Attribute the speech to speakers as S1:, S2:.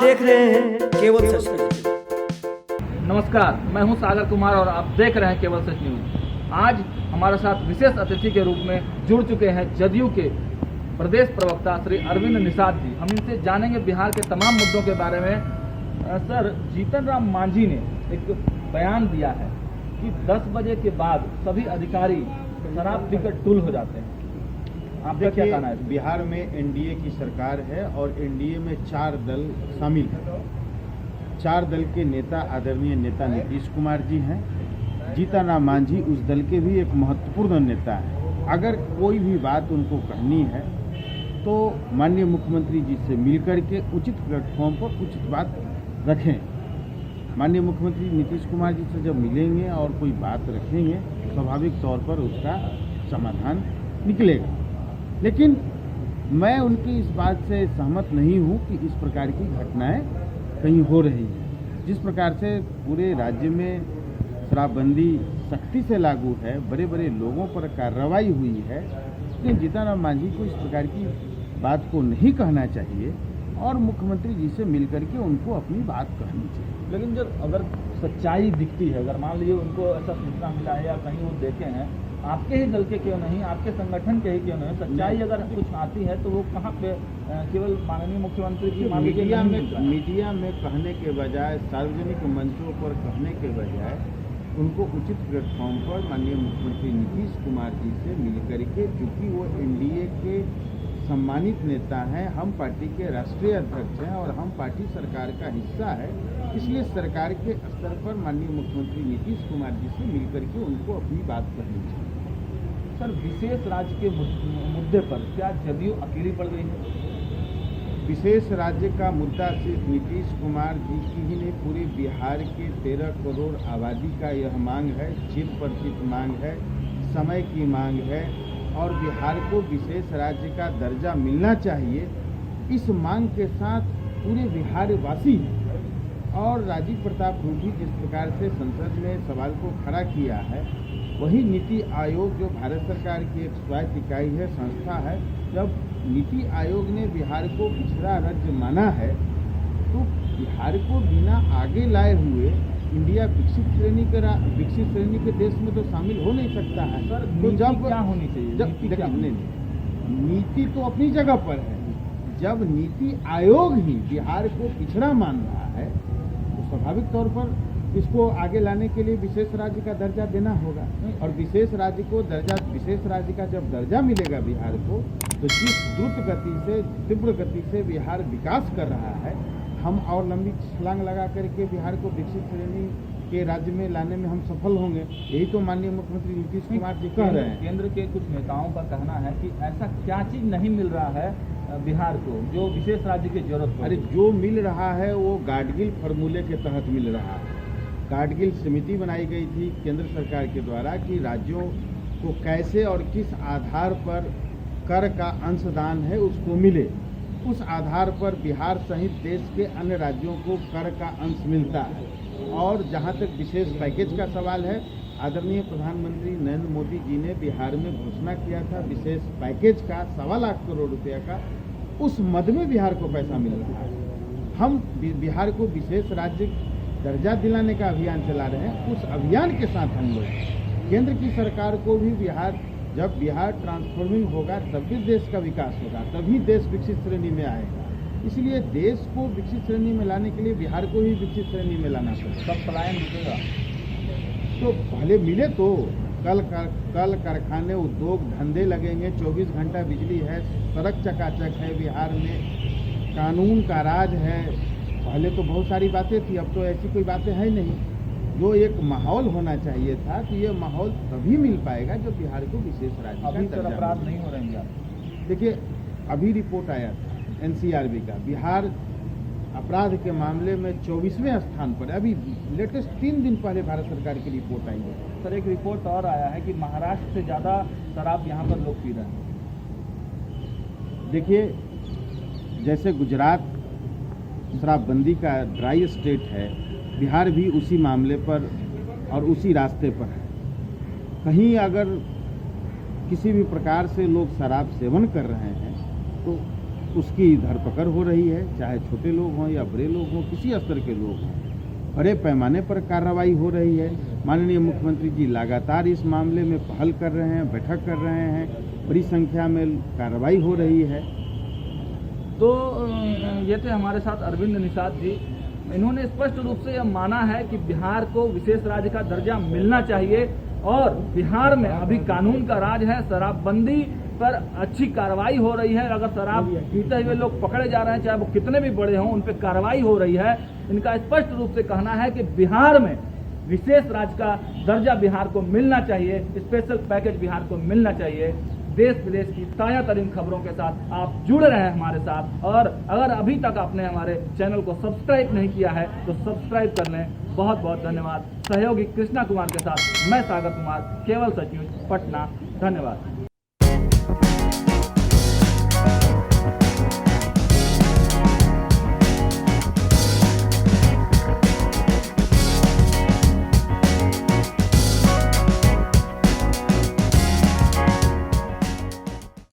S1: देख रहे हैं केवल सच न्यूज।
S2: नमस्कार, मैं हूं सागर कुमार और आप देख रहे हैं केवल सच न्यूज। आज हमारे साथ विशेष अतिथि के रूप में जुड़ चुके हैं जदयू के प्रदेश प्रवक्ता श्री अरविंद निषाद जी। हम इनसे जानेंगे बिहार के तमाम मुद्दों के बारे में। सर, जीतन राम मांझी ने एक बयान दिया है कि 10 बजे के बाद सभी अधिकारी शराब पीकर टुल हो जाते हैं। आपका क्या कहना है?
S3: बिहार में एनडीए की सरकार है और एनडीए में 4 दल शामिल हैं। 4 दल के नेता आदरणीय नेता नीतीश कुमार जी हैं। जीतन राम मांझी उस दल के भी एक महत्वपूर्ण नेता हैं। अगर कोई भी बात उनको कहनी है तो माननीय मुख्यमंत्री जी से मिलकर के उचित प्लेटफॉर्म पर उचित बात रखें। माननीय मुख्यमंत्री नीतीश कुमार जी से जब मिलेंगे और कोई बात रखेंगे स्वाभाविक तौर पर उसका समाधान निकलेगा। लेकिन मैं उनकी इस बात से सहमत नहीं हूं कि इस प्रकार की घटनाएं कहीं हो रही हैं। जिस प्रकार से पूरे राज्य में शराबबंदी सख्ती से लागू है, बड़े बड़े लोगों पर कार्रवाई हुई है, लेकिन जीतन राम मांझी को इस प्रकार की बात को नहीं कहना चाहिए और मुख्यमंत्री जी से मिलकर के उनको अपनी बात कहनी चाहिए।
S2: लेकिन जब अगर सच्चाई दिखती है, अगर मान लीजिए उनको ऐसा सूचना मिला है या कहीं वो देखे हैं, आपके ही दल के क्यों नहीं, आपके संगठन के ही क्यों नहीं, सच्चाई अगर कुछ आती है तो वो कहाँ पे केवल माननीय मुख्यमंत्री की
S3: मीडिया में कहने के बजाय, सार्वजनिक मंचों पर कहने के बजाय उनको उचित प्लेटफॉर्म पर माननीय मुख्यमंत्री नीतीश कुमार जी से मिलकर के, क्योंकि वो एनडीए के सम्मानित नेता हैं, हम पार्टी के राष्ट्रीय अध्यक्ष हैं और हम पार्टी सरकार का हिस्सा है, इसलिए सरकार के स्तर पर माननीय मुख्यमंत्री नीतीश कुमार जी से मिलकर के उनको अपनी बात करनी चाहिए।
S2: सर, विशेष राज्य के मुद्दे पर क्या जदयू अकेली पड़ गई है?
S3: विशेष राज्य का मुद्दा सिर्फ नीतीश कुमार जी की ही नहीं, पूरे बिहार के 13 करोड़ आबादी का यह मांग है, चिर परिचित मांग है, समय की मांग है और बिहार को विशेष राज्य का दर्जा मिलना चाहिए। इस मांग के साथ पूरे बिहार वासी और राजीव प्रताप रूडी जिस प्रकार से संसद में सवाल को खड़ा किया है, वही नीति आयोग जो भारत सरकार की एक स्वायत्त इकाई है, संस्था है, जब नीति आयोग ने बिहार को पिछड़ा राज्य माना है तो बिहार को बिना आगे लाए हुए इंडिया विकसित श्रेणी के देश में तो शामिल हो नहीं सकता है।
S2: सर, तो जब क्या होनी चाहिए?
S3: नीति तो अपनी जगह पर है। जब नीति आयोग ही बिहार को पिछड़ा मान रहा है तो स्वाभाविक तौर पर इसको आगे लाने के लिए विशेष राज्य का दर्जा देना होगा और विशेष राज्य का जब दर्जा मिलेगा बिहार को, तो जिस द्रुत गति से, तीव्र गति से बिहार विकास कर रहा है, हम और लंबी छलांग लगा करके बिहार को विकसित श्रेणी के राज्य में लाने में हम सफल होंगे। यही तो माननीय मुख्यमंत्री नीतीश कुमार जी कह रहे हैं।
S2: केंद्र के कुछ नेताओं का कहना है कि ऐसा क्या चीज नहीं मिल रहा है बिहार को जो विशेष राज्य की जरूरत है।
S3: अरे, जो मिल रहा है वो गाडगिल फार्मूले के तहत मिल रहा है। गाडगिल समिति बनाई गई थी केंद्र सरकार के द्वारा कि राज्यों को कैसे और किस आधार पर कर का अंशदान है उसको मिले। उस आधार पर बिहार सहित देश के अन्य राज्यों को कर का अंश मिलता है। और जहां तक विशेष पैकेज का सवाल है, आदरणीय प्रधानमंत्री नरेंद्र मोदी जी ने बिहार में घोषणा किया था विशेष पैकेज का 1.25 लाख करोड़ रुपया का, उस मद में बिहार को पैसा मिल रहा है। हम बिहार को विशेष राज्य दर्जा दिलाने का अभियान चला रहे हैं। उस अभियान के साथ हम लोग केंद्र की सरकार को भी जब बिहार ट्रांसफॉर्मिंग होगा तभी देश का विकास होगा, तभी देश विकसित श्रेणी में आएगा। इसलिए देश को विकसित श्रेणी में लाने के लिए बिहार को ही विकसित श्रेणी में लाना पड़ेगा।
S2: सब पलायन रुकेगा
S3: तो पहले मिले तो कल कारखाने, उद्योग, धंधे लगेंगे, 24 घंटा बिजली है, सड़क चकाचक है, बिहार में कानून का राज है। पहले तो बहुत सारी बातें थी, अब तो ऐसी कोई बातें है नहीं। जो एक माहौल होना चाहिए था कि ये माहौल तभी मिल पाएगा जब बिहार को विशेष राज्य का
S2: अभी
S3: दर्जा।
S2: अपराध नहीं हो रहे हैं।
S3: देखिए, अभी रिपोर्ट आया था एनसीआरबी का, बिहार अपराध के मामले में 24वें स्थान पर। अभी लेटेस्ट 3 दिन पहले भारत सरकार की रिपोर्ट आई है।
S2: सर, एक रिपोर्ट और आया है कि महाराष्ट्र से ज़्यादा शराब यहाँ पर लोग पी रहे हैं।
S3: देखिए, जैसे गुजरात शराबबंदी का ड्राई स्टेट है, बिहार भी उसी मामले पर और उसी रास्ते पर है। कहीं अगर किसी भी प्रकार से लोग शराब सेवन कर रहे हैं तो उसकी धरपकड़ हो रही है, चाहे छोटे लोग हों या बड़े लोग हों, किसी स्तर के लोग हों, बड़े पैमाने पर कार्रवाई हो रही है। माननीय मुख्यमंत्री जी लगातार इस मामले में पहल कर रहे हैं, बैठक कर रहे हैं, बड़ी संख्या में कार्रवाई हो रही है।
S2: तो ये थे हमारे साथ अरविंद निषाद जी। इन्होंने स्पष्ट रूप से यह माना है कि बिहार को विशेष राज्य का दर्जा मिलना चाहिए और बिहार में अभी कानून का राज है, शराबबंदी पर अच्छी कार्रवाई हो रही है। अगर शराब पीते हुए लोग पकड़े जा रहे हैं, चाहे वो कितने भी बड़े हों, उन पर कार्रवाई हो रही है। इनका स्पष्ट रूप से कहना है कि बिहार में विशेष राज्य का दर्जा बिहार को मिलना चाहिए, स्पेशल पैकेज बिहार को मिलना चाहिए। देश विदेश की ताजा तरीन खबरों के साथ आप जुड़ रहे हैं हमारे साथ, और अगर अभी तक आपने हमारे चैनल को सब्सक्राइब नहीं किया है तो सब्सक्राइब कर लें। बहुत बहुत धन्यवाद। सहयोगी कृष्णा कुमार के साथ मैं सागर कुमार, केवल सच न्यूज, पटना। धन्यवाद।